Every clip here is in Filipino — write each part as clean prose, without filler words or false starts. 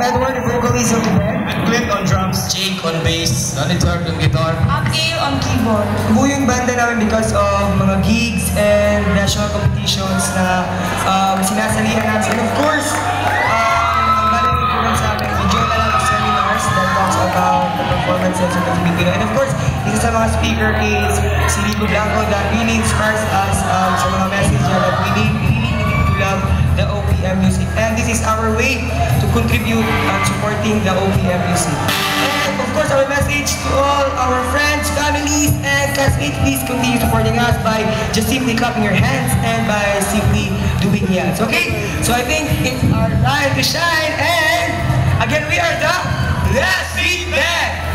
Edward, the vocalist of the band. And Clint on drums. Jake on bass. Donnie Turk on guitar. Abigail on keyboard. Buo yung banda namin because of mga gigs and national competitions na sinasalihan namin. And of course, ang bala ng program sa amin, medyo na lang seminars that talks about the performances of the Filipino. And of course, isa sa mga speaker is si Rico Blanco that really inspires us sa mga message niya that we really need to love the OPM music. And this is our way to contribute on supporting the OPM music. And of course, our message to all our friends, families, and classmates, please continue supporting us by just simply clapping your hands and by simply doing yes. Okay? So I think it's our time to shine. And again, we are the Last Beat Band.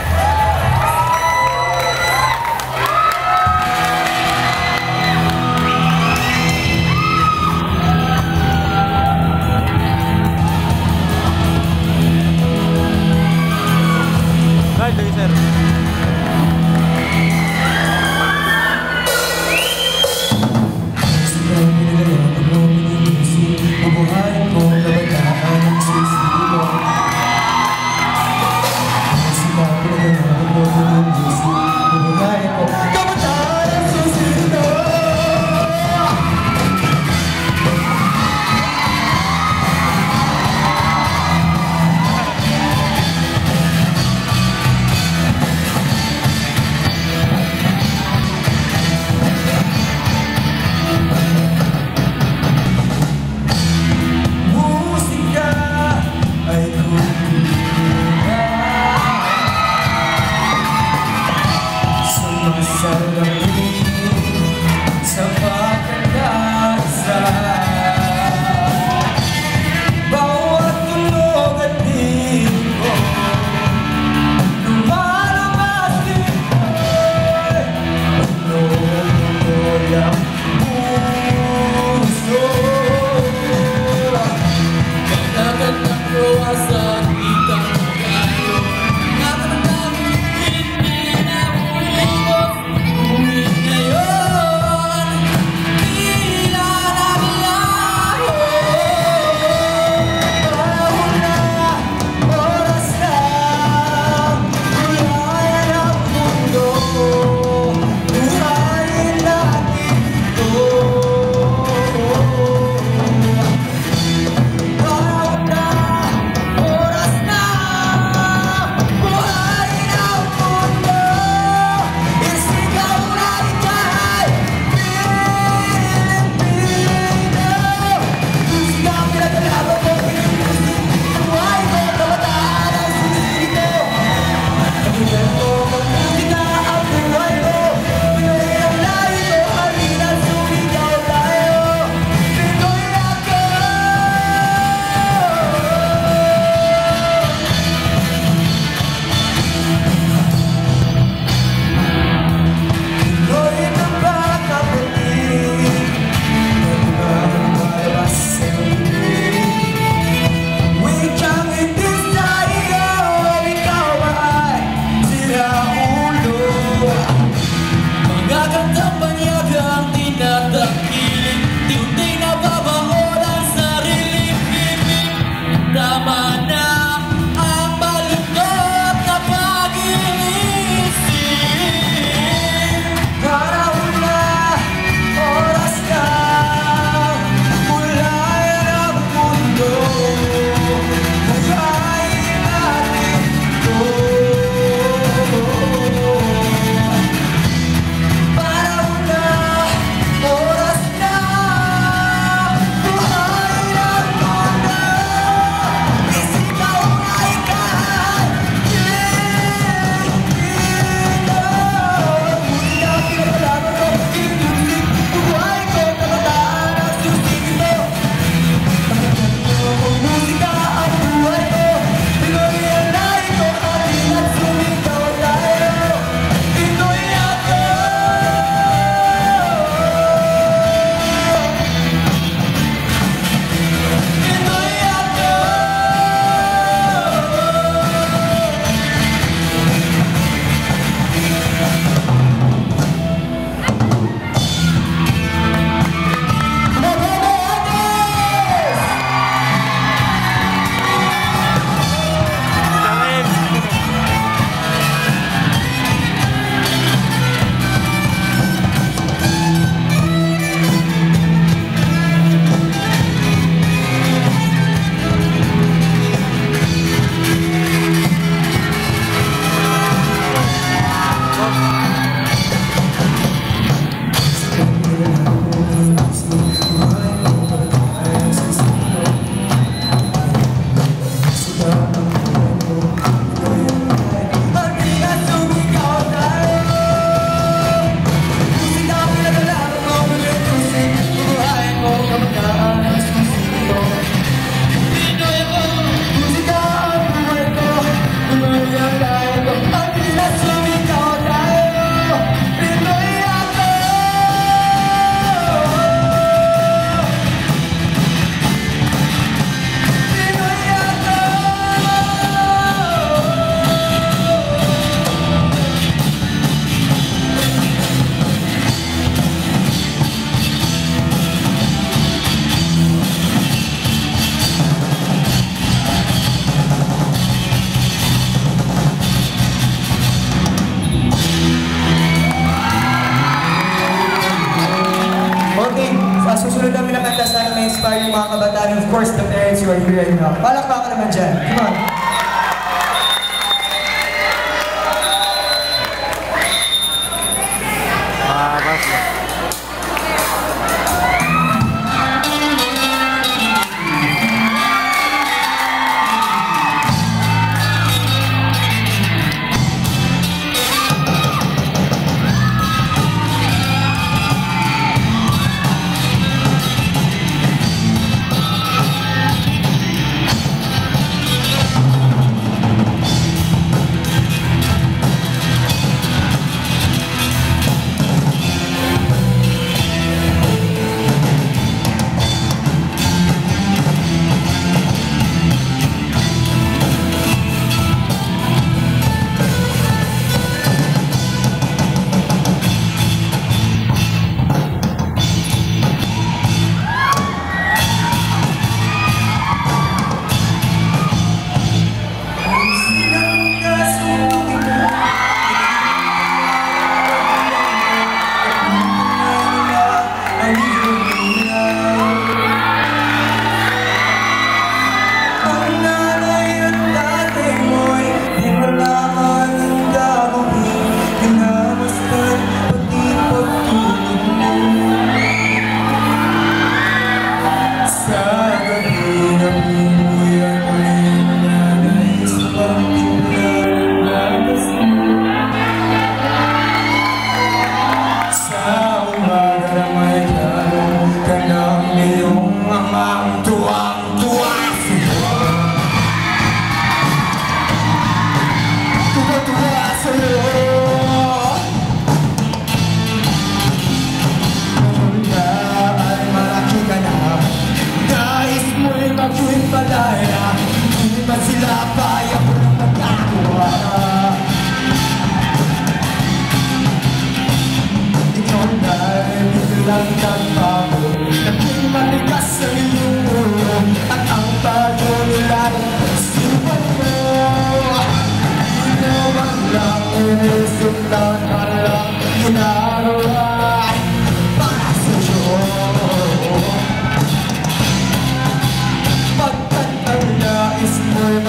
Susunod namin na kanta, sana may inspire yung mga kabataan. Of course, the parents who are here right now. Palakpakan naman dyan. Come on.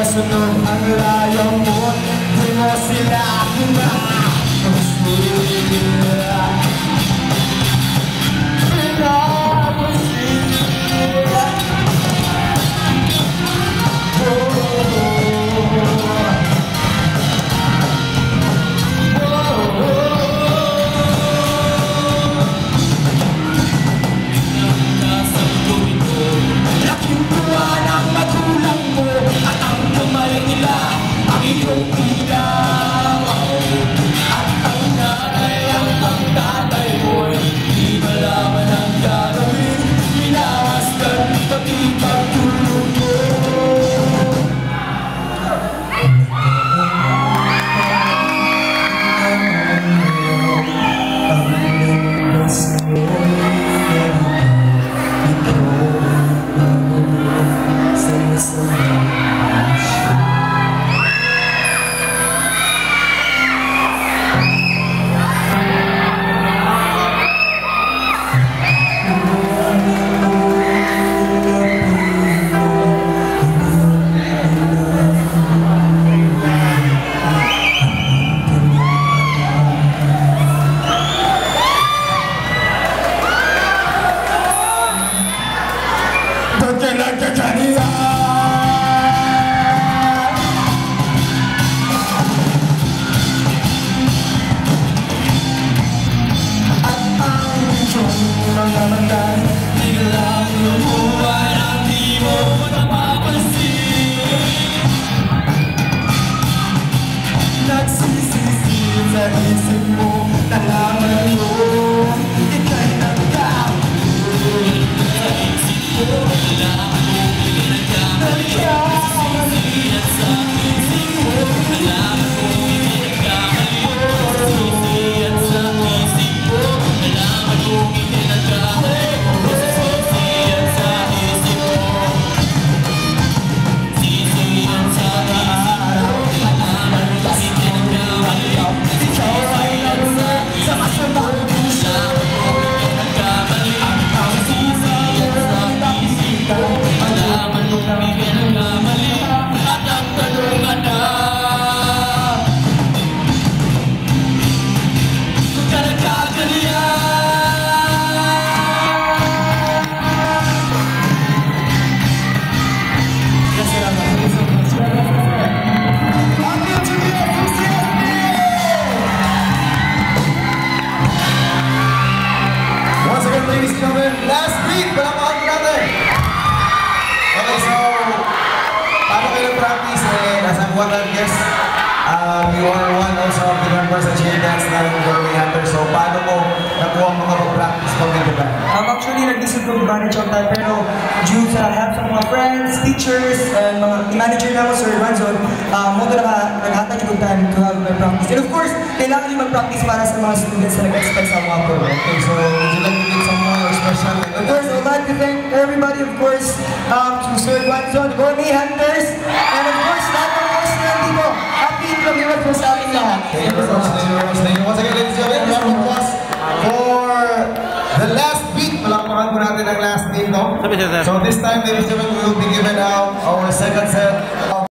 Masunod ang layo mo, di mo sila ang iyong ilaw at ang nanay members sa cheer dance ng Gourmet Hunter. So, paano mo nakuha ang mga mag-practice pag nag-iba? Actually, nag-isip ko manage ang time, pero due sa help sa mga friends, teachers, and mga manager na mo, Sir Ranzon, mo ito naghatag yung time to have my practice. And of course, kailangan yung mag-practice para sa mga students na nag-expect sa mga pro. Okay, so would you like to make some more special? Of course, I would like to thank everybody, of course, to Sir Ranzon, Gourmet Hunters, and of course, lahat ng mga student dito. Happy Intramural po sa ating lahat. Thank you very much. Thank you very much. Thank you once again, ladies and gentlemen. Round of applause for the last beat. Palakpakan po natin ang last beat, no? So this time, ladies and gentlemen, we will be giving out our second set of